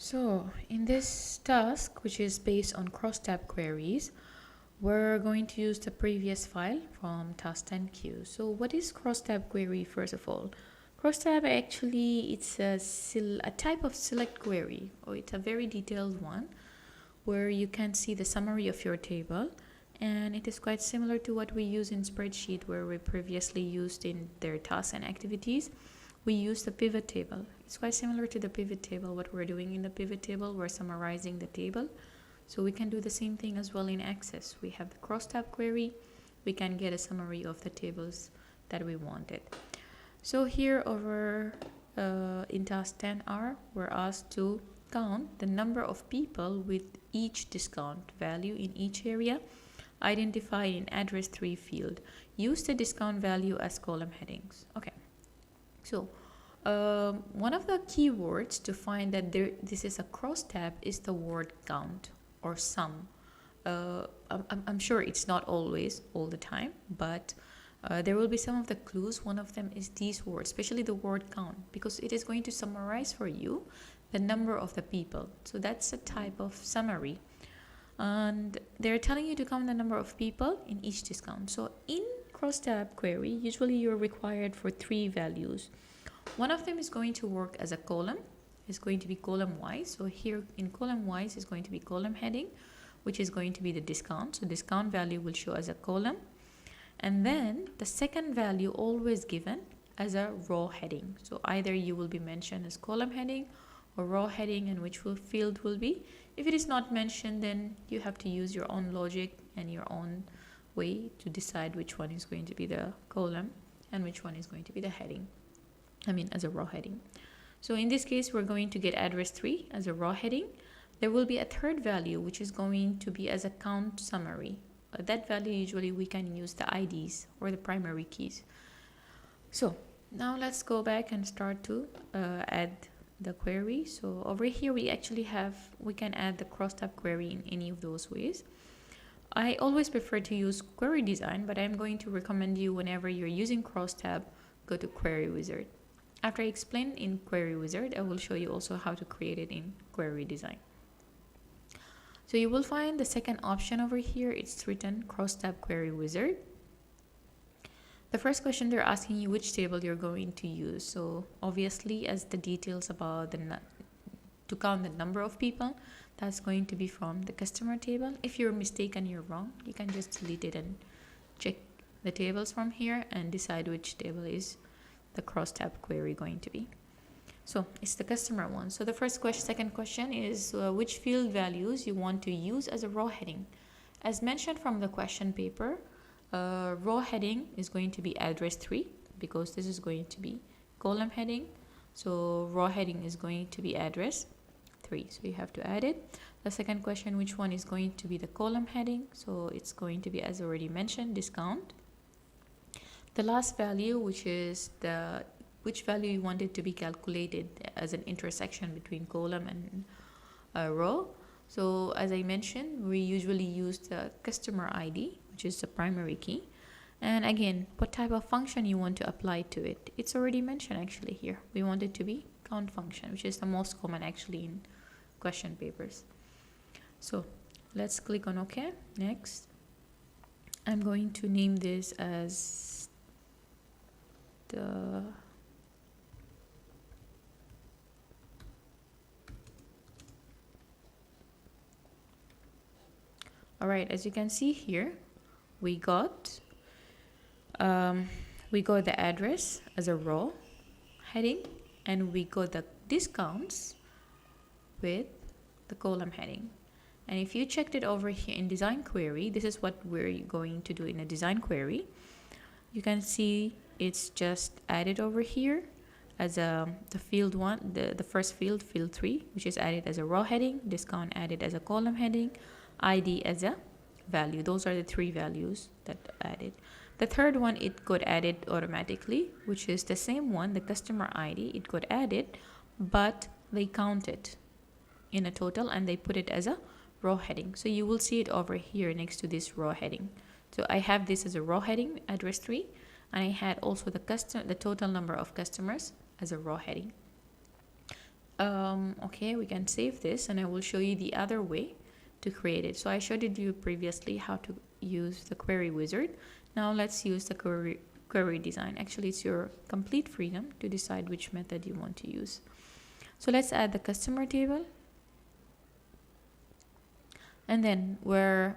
So in this task, which is based on Crosstab queries, we're going to use the previous file from task 10Q. So what is Crosstab query first of all? Crosstab actually, it's a type of select query, or it's a very detailed one where you can see the summary of your table, and it is quite similar to what we use in spreadsheet where we previously used in their tasks and activities. We use the pivot table. It's quite similar to the pivot table. What we're doing in the pivot table, we're summarizing the table. So we can do the same thing as well in Access. We have the Crosstab query. We can get a summary of the tables that we wanted. So here over in task 10R, we're asked to count the number of people with each discount value in each area identified in address 3 field. Use the discount value as column headings. Okay. So one of the keywords to find that this is a crosstab is the word count or sum. I'm sure it's not always all the time, but there will be some of the clues. One of them is these words, especially the word count, because it is going to summarize for you the number of the people. So that's a type of summary. And they're telling you to count the number of people in each discount. So in Crosstab query, usually you're required for 3 values. One of them is going to work as a column. It's going to be column wise. So here in column wise is going to be column heading, which is going to be the discount. So discount value will show as a column. And then the second value always given as a row heading. So either you will be mentioned as column heading or row heading, and which field will be. If it is not mentioned, then you have to use your own logic and your own way to decide which one is going to be the column and which one is going to be the heading. As a row heading. So in this case, we're going to get address 3 as a row heading. There will be a third value, which is going to be as a count summary. That value, usually we can use the IDs or the primary keys. So now let's go back and start to add the query. So over here, we can add the Crosstab query in any of those ways. I always prefer to use query design, but I'm going to recommend you whenever you're using Crosstab, go to query wizard. After I explain in query wizard, I will show you also how to create it in query design. So you will find the second option over here. It's written Crosstab query wizard. The first question, they're asking you which table you're going to use. So obviously, as the details about to count the number of people, that's going to be from the customer table. If you're mistaken, you're wrong, you can just delete it and check the tables from here and decide which table is the Crosstab query going to be. So it's the customer one. So the second question is which field values you want to use as a row heading. As mentioned from the question paper, row heading is going to be address 3 because this is going to be column heading. So row heading is going to be address 3. So you have to add it. The second question, which one is going to be the column heading? So it's going to be, as already mentioned, discount. The last value, which is which value you want it to be calculated as an intersection between column and row. So as I mentioned, we usually use the customer ID, which is the primary key. And again, what type of function you want to apply to it. It's already mentioned actually here. We want it to be count function, which is the most common actually in question papers. So let's click on OK. Next, I'm going to name this as Alright, as you can see here, we got the address as a row heading, and we got the discounts with the column heading. And if you checked it over here in design query, this is what we're going to do in a design query. You can see it's just added over here as the field 1, the first field 3, which is added as a row heading, discount added as a column heading, ID as a value. Those are the 3 values that added. The third one, it got added automatically, which is the same one, the customer ID. It got added, but they count it in a total and they put it as a row heading. So you will see it over here next to this row heading. So I have this as a row heading, address 3, and I had also the total number of customers as a row heading. Okay, we can save this and I will show you the other way to create it. So I showed you previously how to use the query wizard. Now let's use the query design. Actually, it's your complete freedom to decide which method you want to use. So let's add the customer table. And then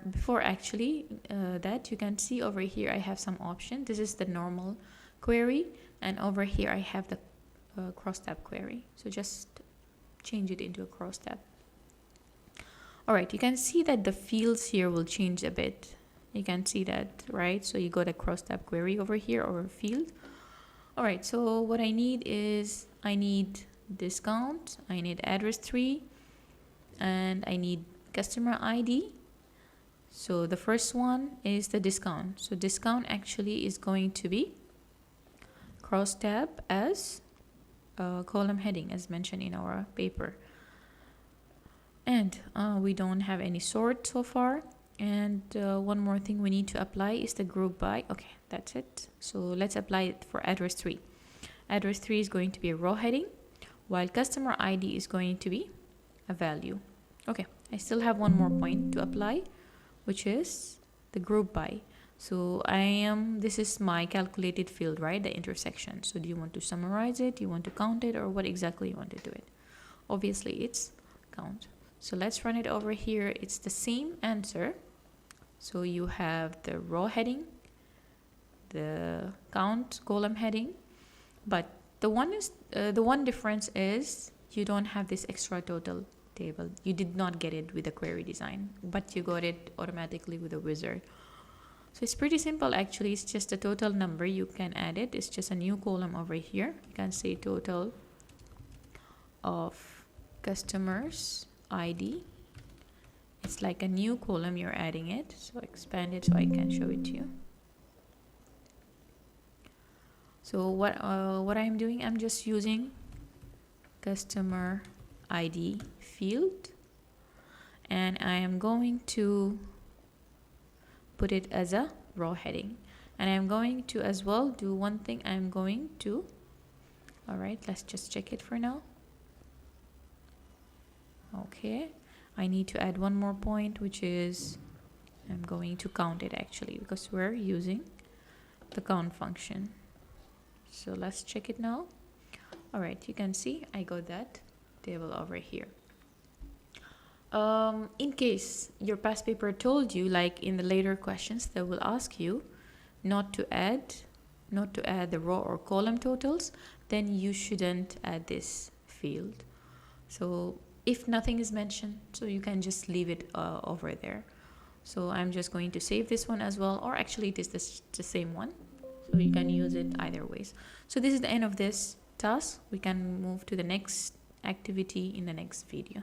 before actually that, you can see over here I have some option. This is the normal query, and over here I have the Crosstab query. So just change it into a Crosstab. Alright, you can see that the fields here will change a bit. You can see that, right? So you got a Crosstab query over here or a field. Alright, so what I need is I need discount, I need address 3, and I need customer ID. So the first one is the discount. So discount actually is going to be Crosstab as a column heading as mentioned in our paper. And we don't have any sort so far. And one more thing we need to apply is the group by. Okay, that's it. So let's apply it for address 3. Address 3 is going to be a row heading, while customer ID is going to be a value. Okay, I still have one more point to apply, which is the group by. So this is my calculated field, right? The intersection. So do you want to summarize it? Do you want to count it? Or what exactly you want to do it? Obviously, it's count. So let's run it over here. It's the same answer. So you have the row heading, the count column heading, but the one difference is you don't have this extra total table. You did not get it with the query design, but you got it automatically with a wizard. So it's pretty simple actually. It's just a total number. You can add it. It's just a new column over here. You can say total of customers ID. It's like a new column, you're adding it. So expand it so I can show it to you. So what I'm doing, I'm just using customer ID field, and I am going to put it as a row heading, and I'm going to as well do one thing. I'm going to, all right, let's just check it for now. Okay, I need to add one more point, which is I'm going to count it actually, because we're using the count function. So let's check it now. All right, you can see I got that table over here. In case your past paper told you, like in the later questions, they will ask you not to add the row or column totals, then you shouldn't add this field. So if nothing is mentioned, so you can just leave it over there. So I'm just going to save this one as well, or actually it is the same one, so you can use it either ways. So this is the end of this task. We can move to the next activity in the next video.